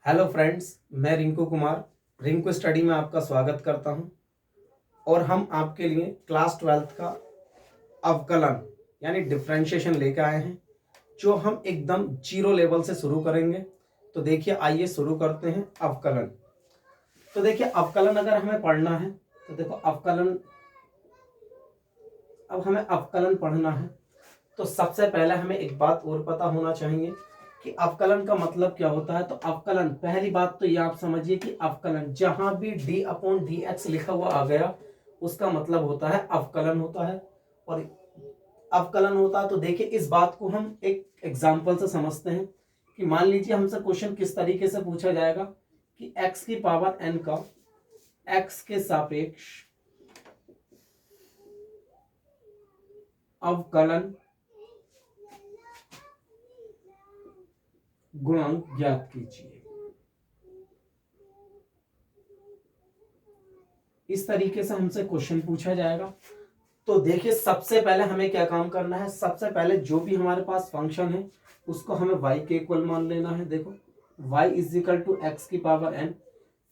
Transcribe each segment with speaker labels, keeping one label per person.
Speaker 1: Hello friends, मैं Rinku Kumar Rinku study में आपका स्वागत करता हूं। और हम आपके लिए क्लास 12th का अवकलन यानी डिफरेंशिएशन लेकर आए हैं, जो हम एकदम जीरो लेवल से शुरू करेंगे। तो देखिए, आइए शुरू करते हैं अवकलन। तो देखिए, अवकलन अगर हमें पढ़ना है तो देखो अवकलन, अब हमें अवकलन पढ़ना है तो सबसे पहले हमें एक बात और पता होना चाहिए कि अवकलन का मतलब क्या होता है। तो अवकलन, पहली बात तो ये आप समझिए कि अवकलन जहां भी d/dx लिखा हुआ आ गया उसका मतलब होता है अवकलन होता है। और अवकलन होता है तो देखिए, इस बात को हम एक एग्जाम्पल से समझते हैं कि मान लीजिए हमसे क्वेश्चन किस तरीके से पूछा जाएगा कि x की पावर n का x के सापेक्ष अवकलन गुणांक ज्ञात कीजिए। इस तरीके से हमसे क्वेश्चन पूछा जाएगा। तो देखिए, सबसे पहले हमें क्या काम करना है। सबसे पहले जो भी हमारे पास फंक्शन है उसको हमें y के इक्वल मान लेना है। देखो, y = x की पावर n।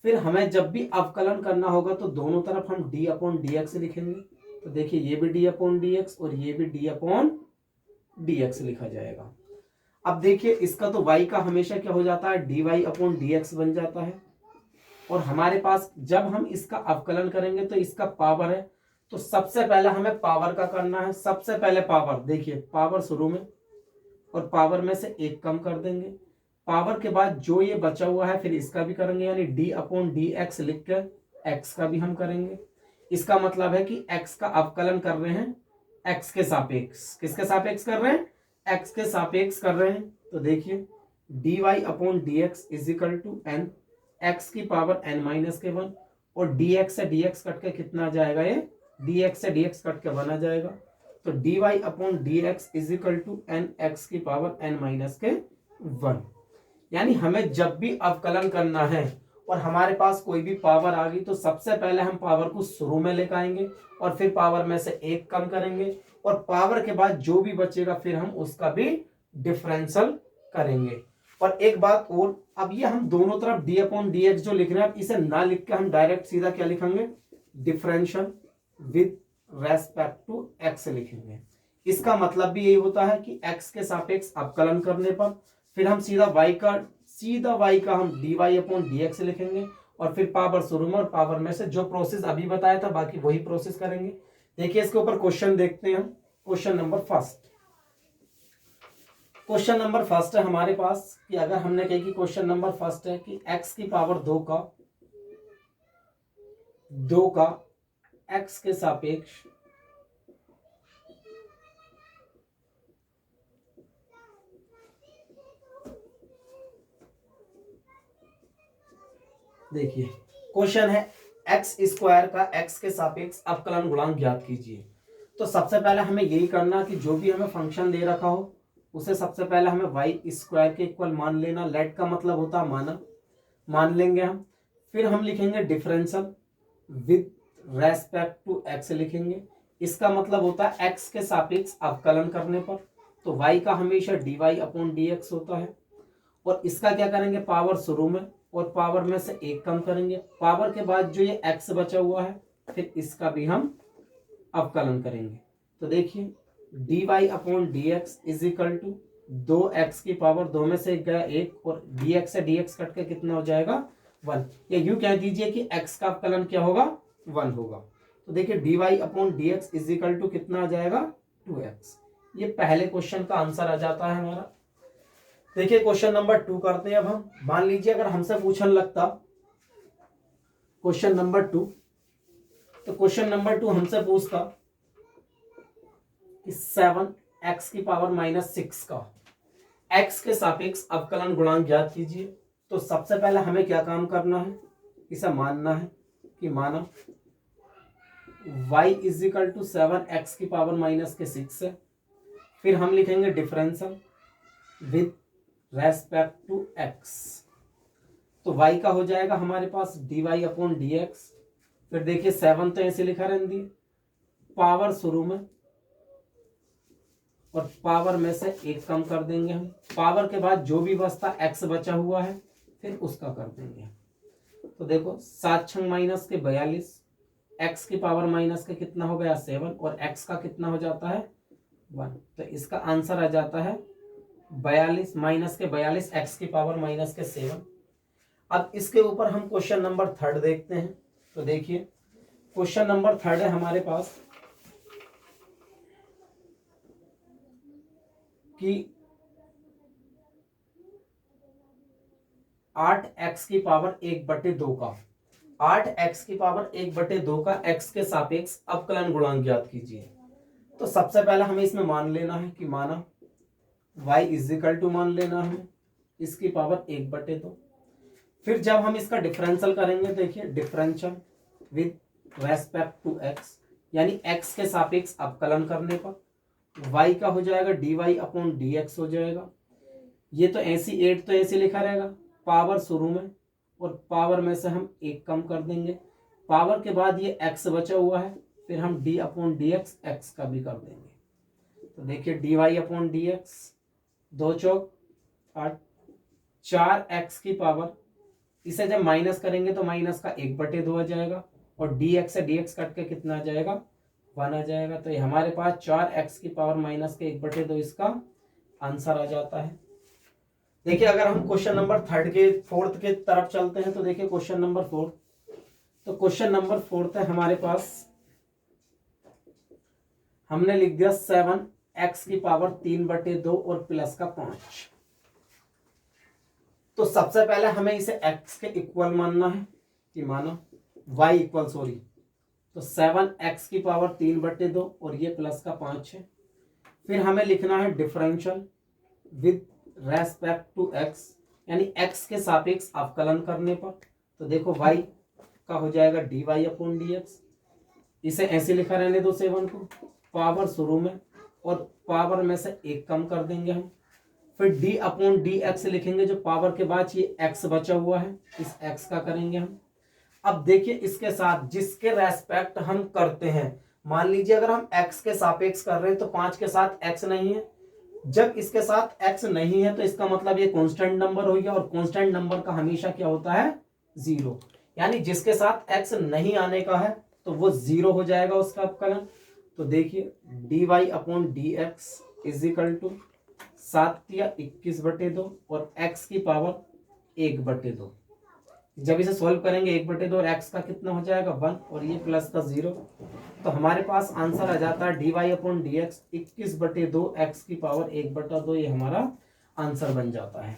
Speaker 1: फिर हमें जब भी अवकलन करना होगा तो दोनों तरफ हम d/dx लिखेंगे। तो देखिए, ये भी d/dx और ये भी d/dx लिखा जाएगा। अब देखिए, इसका तो y का हमेशा क्या हो जाता है, dy/dx बन जाता है। और हमारे पास जब हम इसका अवकलन करेंगे तो इसका पावर है, तो सबसे पहले हमें पावर का करना है। सबसे पहले पावर, देखिए पावर शुरू में और पावर में से एक कम कर देंगे। पावर के बाद जो ये बचा हुआ है फिर इसका भी करेंगे, यानी d/dx लिख कर x का भी हम करेंगे। इसका मतलब है कि x का अवकलन कर रहे हैं x के सापेक्ष। किसके सापेक्ष कर रहे हैं? x के सापेक्ष कर रहे हैं। तो देखिए, dy/dx = n x की पावर n-1 और dx से dx कट के कितना आ जाएगा, ये dx से dx कट के 1 आ जाएगा। तो dy/dx = n x की पावर n-1। यानी हमें जब भी अवकलन करना है और हमारे पास कोई भी पावर आ गई तो सबसे पहले हम पावर को शुरू में लेकर आएंगे और फिर पावर में से एक कम करेंगे और पावर के बाद जो भी बचेगा फिर हम उसका भी डिफरेंशियल करेंगे। और एक बात और, अब ये हम दोनों तरफ d/dx जो लिख रहे हैं, अब इसे ना लिख के हम डायरेक्ट सीधा क्या लिखेंगे, differential with respect to x लिखेंगे। इसका मतलब भी यही होता है कि x के सापेक्ष अवकलन करने पर फिर हम सीधा y का हम dy/dx लिखेंगे और फिर पावर शुरू में और पावर में से जो प्रोसेस अभी बताया था बाकी वही प्रोसेस करेंगे। देखिए, इसके ऊपर क्वेश्चन देखते हैं हम। क्वेश्चन नंबर फर्स्ट है हमारे पास कि अगर हमने कही कि क्वेश्चन नंबर फर्स्ट है कि x की पावर 2 का x के सापेक्ष देखिए, क्वेश्चन है x² का x के सापेक्ष अवकलन गुणांक ज्ञात कीजिए। तो सबसे पहले हमें यही करना कि जो भी हमें फंक्शन दे रखा हो उसे सबसे पहले हमें y² के इक्वल मान लेना। लेट का मतलब होता है माना, मान लेंगे हम। फिर हम लिखेंगे differential with respect to x लिखेंगे। इसका मतलब होता है x के सापेक्ष अवकलन करने पर, तो y का हमेशा dy/dx होता है। और इसका क्या करेंगे, पावर शुरू में और पावर में से एक कम करेंगे। पावर के बाद जो ये x बचा हुआ है फिर इसका भी हम अवकलन करेंगे। तो देखिए, dy/dx = 2x की पावर 2 में से एक गया 1 और dx से dx कट के कितना हो जाएगा, 1। या यूं कह दीजिए कि x का अवकलन क्या होगा, 1 होगा। तो देखिए, dy/dx = कितना आ जाएगा, 2x। ये पहले क्वेश्चन का आंसर आ जाता है हमारा। देखिए, क्वेश्चन नंबर 2 करते हैं अब हम। मान लीजिए अगर हमसे पूछने लगता क्वेश्चन नंबर 2, तो क्वेश्चन नंबर 2 हमसे पूछता कि 7x की पावर -6 का x के सापेक्ष अवकलन गुणांक ज्ञात कीजिए। तो सबसे पहले हमें क्या काम करना है, इसे मानना है कि माना y = 7x की पावर -6 है। फिर हम लिखेंगे differential with respect to x। तो y का हो जाएगा हमारे पास dy/dx। फिर देखिए, 7 तो ऐसे लिखा रहने दिए, पावर शुरू में और पावर में से एक कम कर देंगे हम। पावर के बाद जो भी बचता x बचा हुआ है फिर उसका कर देंगे। तो देखो 7 छंग माइनस के 42, x की पावर माइनस के कितना हो गया 7 और x का कितना हो जाता है 1। तो इसका आंसर आ जाता है 42 माइनस के 42 x की पावर माइनस के 7। अब इसके ऊपर हम क्वेश्चन नंबर 3 देखते हैं। तो देखिए क्वेश्चन नंबर 3 है हमारे पास कि 8x की पावर 1/2 का 8x की पावर 1/2 का x के सापेक्ष अवकलन गुणांक ज्ञात कीजिए। तो सबसे पहले हमें इसमें मान लेना है कि माना y इजिकल टू मान लेना है इसकी पावर 1/2। फिर जब हम इसका डिफरेंशियल करेंगे, देखिए differential with respect to x, यानी x के सापेक्ष अवकलन करने पर y का हो जाएगा dy/dx हो जाएगा। ये तो ऐसी 8 तो ऐसे लिखा रहेगा, पावर शुरू में और पावर में से हम 1 कम कर देंगे, पावर के बाद ये x बचा हुआ है, फिर हम d/dx x का भी कर देंगे। तो देखिए dy/dx 2 चौक 8, 4x की पावर, इसे जब माइनस करेंगे तो माइनस का 1/2 आ जाएगा और dx से dx कट के कितना आ जाएगा 1 आ जाएगा। तो ये हमारे पास 4x की पावर माइनस के 1/2 इसका आंसर आ जाता है। देखिए अगर हम क्वेश्चन नंबर 4 के तरफ चलते हैं तो देखिए क्वेश्चन नंबर 4, तो क्वेश्चन नंबर 4 है हमारे पास, हमने लिख दिया 7x की पावर 3/2 और प्लस का 5। तो सबसे पहले हमें इसे x के इक्वल मानना है कि माना y इक्वल तो 7x की पावर 3/2 और ये प्लस का 5 है। फिर हमें लिखना है differential with respect to x, यानी x के सापेक्ष अवकलन करने पर। तो देखो y का हो जाएगा dy/dx, इसे ऐसे लिखा रहने दो 7 को, पावर शुरू में और पावर में से 1 कम कर देंगे हम, फिर d/dx लिखेंगे, जो पावर के बाद ये x बचा हुआ है इस x का करेंगे हम। अब देखिए इसके साथ जिसके रेस्पेक्ट हम करते हैं, मान लीजिए अगर हम x के सापेक्ष कर रहे हैं तो 5 के साथ x नहीं है, जब इसके साथ x नहीं है तो इसका मतलब ये कांस्टेंट नंबर हो गया और कांस्टेंट नंबर का हमेशा क्या होता है 0, यानी जिसके साथ x नहीं आने का है तो वो 0 हो जाएगा उसका अवकलन। तो देखिए dy/dx इजिकल टू 7 या 21/2 और x की पावर 1/2। जब इसे सॉल्व करेंगे 1/2 और x का कितना हो जाएगा 1 और ये प्लस का 0, तो हमारे पास आंसर आ जाता है dy/dx 21/2 x की पावर 1/2, ये हमारा आंसर बन जाता है।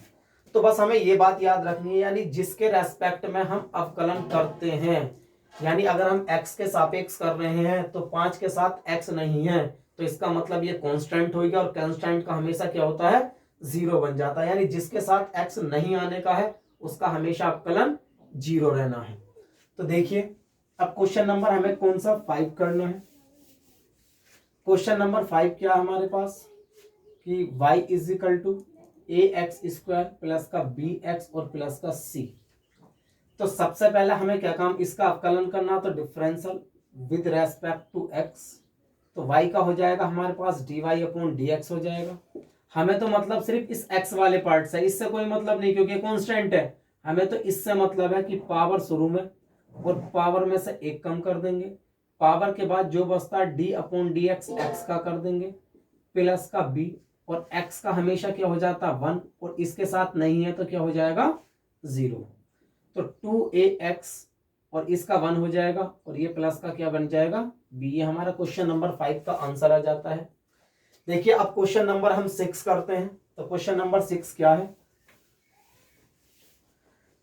Speaker 1: तो बस हमें ये बात याद रखनी है, यानी जिसके रेस्पेक्ट में हम अवकलन करते हैं, यानी अगर हम x के सापेक्ष कर रहे हैं तो 5 के साथ x नहीं है तो इसका मतलब ये कांस्टेंट होगा और कांस्टेंट का हमेशा क्या होता है 0 बन जाता है, यानी जिसके साथ x नहीं आने का है उसका हमेशा अवकलन 0 रहना है। तो देखिए अब क्वेश्चन नंबर हमें कौन सा 5 करना है। क्वेश्चन नंबर 5 क्या है हमारे पास कि y is equal to ax² plus का bx और प्लस का c। तो सबसे पहले हमें क्या काम इसका अवकलन करना, तो differential with respect to x, तो y का हो जाएगा हमारे पास dy/dx हो जाएगा। हमें तो मतलब सिर्फ इस x वाले पार्ट से, इससे कोई मतलब नहीं क्योंकि कांस्टेंट है, हमें तो इससे मतलब है कि पावर शुरू में और पावर में से 1 कम कर देंगे, पावर के बाद जो बचता है d/dx x का कर देंगे प्लस का b और x का हमेशा क्या हो जाता है 1 और इसके साथ नहीं है तो क्या हो जाएगा 0। तो 2ax और इसका 1 हो जाएगा और ये प्लस का क्या बन जाएगा b। ये हमारा क्वेश्चन नंबर 5 का आंसर आ जाता है। देखिए अब क्वेश्चन नंबर हम 6 करते हैं। तो क्वेश्चन नंबर 6 क्या है,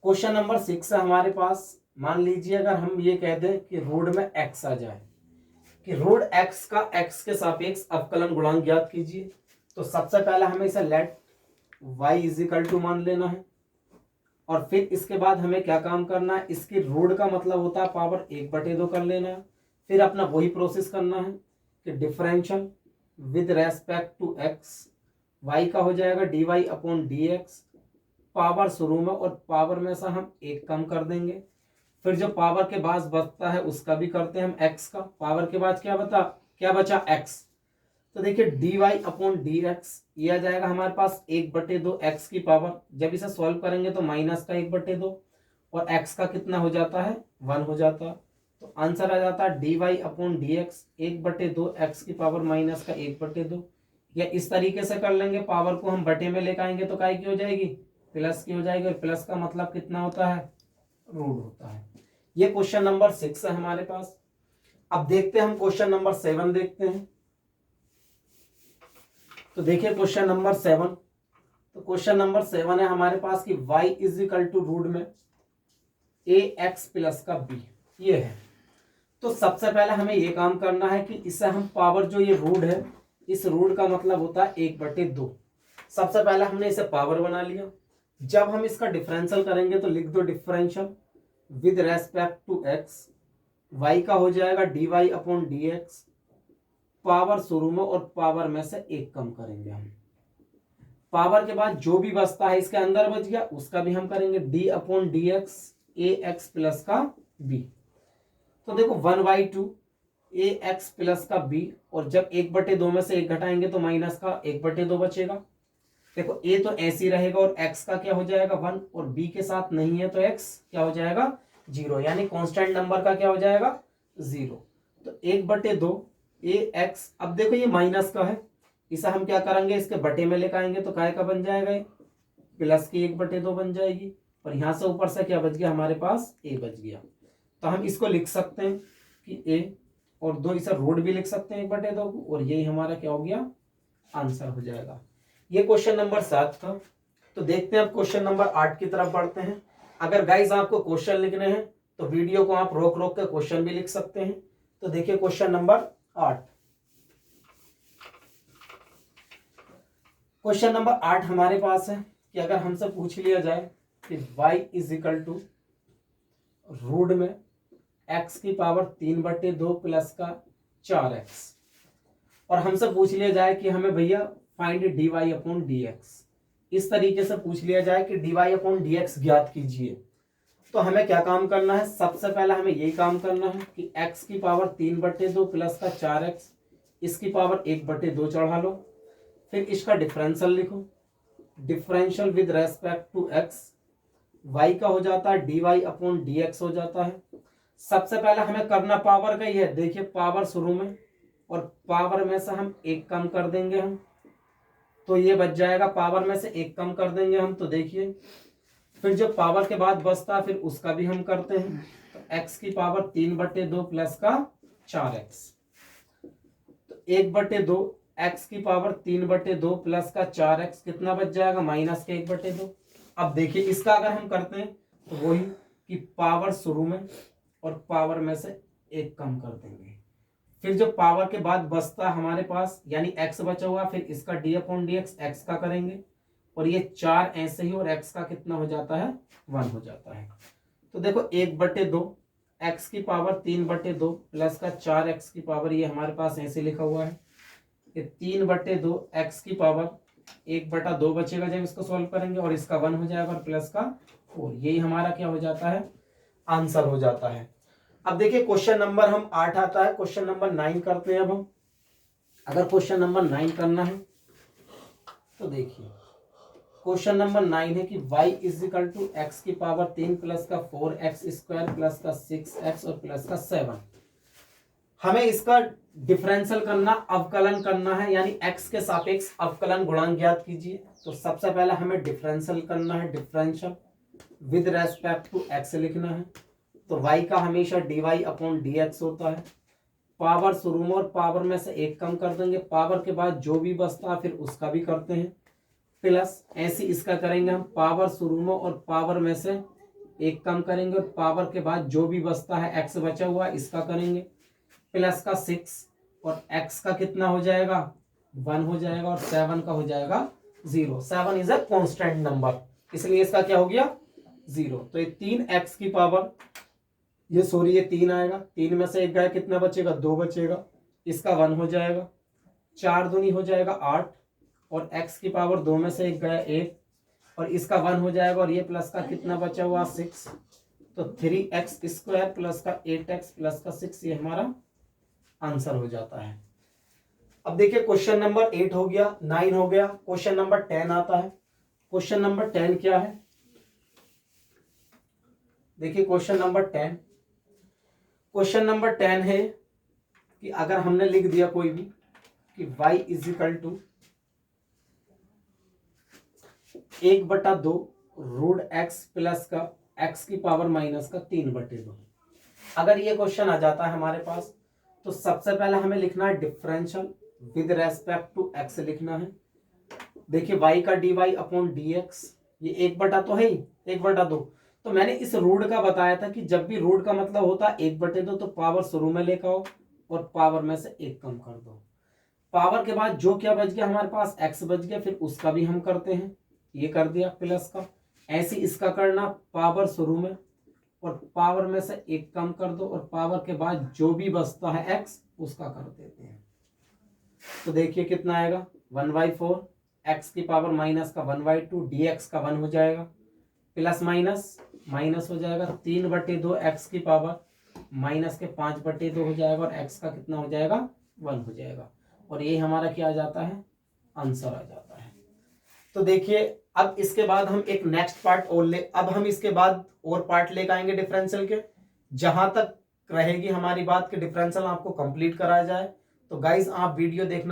Speaker 1: क्वेश्चन नंबर 6 है हमारे पास, मान लीजिए अगर हम ये कह दें कि रूट में x आ जाए, कि रूट x का x के सापेक्ष अवकलन गुणांक ज्ञात कीजिए। तो सबसे पहले हमें इसे लेट y इजिकल टू मान लेना है और फिर इसके बाद हमें क्या काम करना है, इसकी रूट का मतलब होता है पावर 1/2 कर लेना है। फिर अपना वही प्रोसेस करना है कि differential with respect to x, y का हो जाएगा dy/dx, पावर शुरू में और पावर में से हम 1 कम कर देंगे, फिर जो पावर के बाद बचता है उसका भी करते हैं हम x का, पावर के बाद क्या बचा x, तो देखिए d y upon d x ये आ जाएगा हमारे पास 1/2 एक्स की पावर, जब इसे सॉल्व करेंगे तो माइनस का 1/2 और एक्स का कितना हो जाता है 1 हो जाता है। तो आंसर आ जाता है d y upon d x 1/2 x की पावर माइनस का 1/2। या इस तरीके से कर लेंगे, पावर को हम बटे में लेकर आएंगे तो काय की हो जाएगी प्लस की हो जाएगी, और प्लस का मतलब कितना होता है रूट होता है। ये क्वेश्चन नंबर 6 है हमारे पास। अब देखते हैं हम क्वेश्चन नंबर 7 देखते हैं। तो देखिए क्वेश्चन नंबर 7, तो क्वेश्चन नंबर 7 है हमारे पास कि y is equal to root में ए एक्स प्लस का b ये है। तो सबसे पहले हमें ये काम करना है कि इससे हम पावर जो ये रूट है, इस रूट का मतलब होता है 1/2। सबसे पहले हमने इसे पावर बना लिया। जब हम इसका डिफरेंशियल करेंगे तो लिख दो differential with respect to x, y का हो जाएगा d y upon d x, power शुरू में और पावर में से एक कम करेंगे हम। पावर के बाद जो भी बचता है इसके अंदर बच गया उसका भी हम करेंगे डी अपॉन डी एक्स ए एक्स प्लस का बी। तो देखो 1/2 ए एक्स प्लस का बी, और जब 1/2 में से एक घटाएंगे तो माइनस का 1/2 बचेगा। देखो ए तो ऐसे ही रहेगा और एक्स का क्या हो जाएगा 1, और बी के साथ नहीं है तो एक्स क्या हो जाएगा 0, यानी कांस्टेंट नंबर का क्या हो जाएगा 0। तो 1/2 ए एक्स, अब देखो ये माइनस का है, इसे हम क्या करेंगे इसके बटे में लेकर आएंगे तो काय का बन जाएगा प्लस की 1/2 बन जाएगी, और यहां से ऊपर से क्या बच गया हमारे पास ए बच गया। तो हम इसको लिख सकते हैं कि ए और 2, इसे रूट भी लिख सकते हैं 1/2 को, और यही हमारा क्या हो गया आंसर हो जाएगा। ये क्वेश्चन नंबर 7 था। तो देखते हैं अब क्वेश्चन नंबर 8 की तरफ बढ़ते हैं। अगर गाइज आपको क्वेश्चन लिखने हैं तो वीडियो को आप रोक रोक कर क्वेश्चन भी लिख सकते हैं। तो देखिए क्वेश्चन नंबर 8, क्वेश्चन नंबर 8 हमारे पास है कि अगर हमसे पूछ लिया जाए कि y is equal to root में x की पावर 3/2 प्लस का 4x, और हमसे पूछ लिया जाए कि हमें भैया find d y upon d x, इस तरीके से पूछ लिया जाए कि d y upon d x ज्ञात कीजिए, तो हमें क्या काम करना है। सबसे पहले हमें यही काम करना है कि x की पावर 3/2 प्लस का 4x, इसकी पावर 1/2 चढ़ा लो, फिर इसका डिफरेंशियल लिखो, differential with respect to x, y का हो जाता है d y upon d x हो जाता है। सबसे पहले हमें करना पावर का ही है, देखिए पावर शुरू में और पावर में से हम एक कम कर देंगे हम, तो ये बच जाएगा, पावर में से एक कम कर देंगे हम, तो देखिए फिर जो पावर के बाद बचता है फिर उसका भी हम करते हैं। तो x की पावर 3/2 प्लस का 4x, तो 1/2 x की पावर 3/2 प्लस का 4x कितना बच जाएगा माइनस के 1/2। अब देखिए इसका अगर हम करते हैं तो वही कि पावर शुरू में और पावर में से एक कम कर देंगे, फिर जो पावर के बाद बचता हमारे पास यानी x बचा हुआ, फिर इसका D upon d x x का करेंगे, और ये 4 ऐसे ही, और x का कितना हो जाता है 1 हो जाता है। तो देखो 1/2 x की पावर 3/2 प्लस का 4x की पावर, ये हमारे पास ऐसे लिखा हुआ है कि 3/2 x की पावर 1/2 बचेगा जब इसको सॉल्व करेंगे, और इसका 1 हो जाएगा और प्लस का 4, यही हमारा क्या हो जाता है आंसर हो जाता है। अब देखिए क्वेश्चन नंबर हम 8 आता है, क्वेश्चन नंबर 9 करते हैं। अब हम अगर क्वेश्चन नंबर 9 करना है तो देखिए क्वेश्चन नंबर 9 है कि y is equal to x की पावर 3 प्लस का 4x² प्लस का 6x और प्लस का 7। हमें इसका डिफरेंशियल करना, अवकलन करना है, यानी x के सापेक्ष अवकलन गुणांक ज्ञात कीजिए। तो सबसे पहले हमें डिफरेंशियल करना है, differential with respect to x लिखना है। तो y का हमेशा d y upon d x होता है, पावर शुरू में और पावर में से एक कम कर देंगे, पावर के बाद जो भी बचता है फिर उसका भी करते हैं, प्लस ऐसे इसका करेंगे हम, पावर शुरू में और पावर में से एक कम करेंगे, और पावर के बाद जो भी बचता है x बचा हुआ इसका करेंगे, प्लस का 6, और x का कितना हो जाएगा 1 हो जाएगा, और 7 का हो जाएगा 0। 7 इज अ कांस्टेंट नंबर, इसलिए इसका क्या हो गया 0। तो ये 3x की पावर, ये 3 आएगा, 3 में से एक गया कितना बचेगा 2 बचेगा, इसका 1 हो जाएगा, 4 दूनी हो जाएगा 8, और x की पावर 2 में से एक गया 1, और इसका 1 हो जाएगा, और ये प्लस का कितना बचा हुआ 6, तो 3x² प्लस का 8x प्लस का 6, ये हमारा आंसर हो जाता है। अब देखिए क्वेश्चन नंबर 8 हो गया, 9 हो गया, क्वेश्चन नंबर 10 आता है। क्वेश्चन नंबर 10 क्या है? देखिए क्वेश्चन नंबर 10, क्वेश्चन नंबर 10 है कि अगर हमने लिख दिया कोई भी कि y is equal to 1/2 root x plus का x की पावर माइनस का 3/2। अगर ये क्वेश्चन आ जाता है हमारे पास तो सबसे पहले हमें लिखना है differential with respect to x लिखना है। देखिए y का dy अपॉन dx, ये 1/, तो है ही 1/2। तो मैंने इस रूट का बताया था कि जब भी रूट का मतलब होता है 1/2 तो पावर शुरू में लेकर आओ और पावर में से 1 कम कर दो। पावर के बाद जो क्या बच गया हमारे पास x बच गया, फिर उसका भी हम करते हैं, ये कर दिया प्लस का। ऐसे इसका करना पावर शुरू में और पावर में से 1 कम कर दो और पावर के बाद जो भी बचता है x उसका कर देते हैं। तो देखिए कितना आएगा 1/4, x की पावर माइनस का 1/2, dx का 1 हो जाएगा, प्लस माइनस माइनस हो जाएगा 3/2, x की पावर माइनस के 5/2 हो जाएगा और x का कितना हो जाएगा 1 हो जाएगा। और ये हमारा क्या आ जाता है, आंसर आ जाता है। तो देखिए अब इसके बाद हम एक नेक्स्ट पार्ट और अब हम इसके बाद और पार्ट लेकर आएंगे डिफरेंशियल के, जहां तक रहेगी हमारी बात कि डिफरेंशियल आपको कंप्लीट कराया जाए। तो गाइज आप वीडियो देखना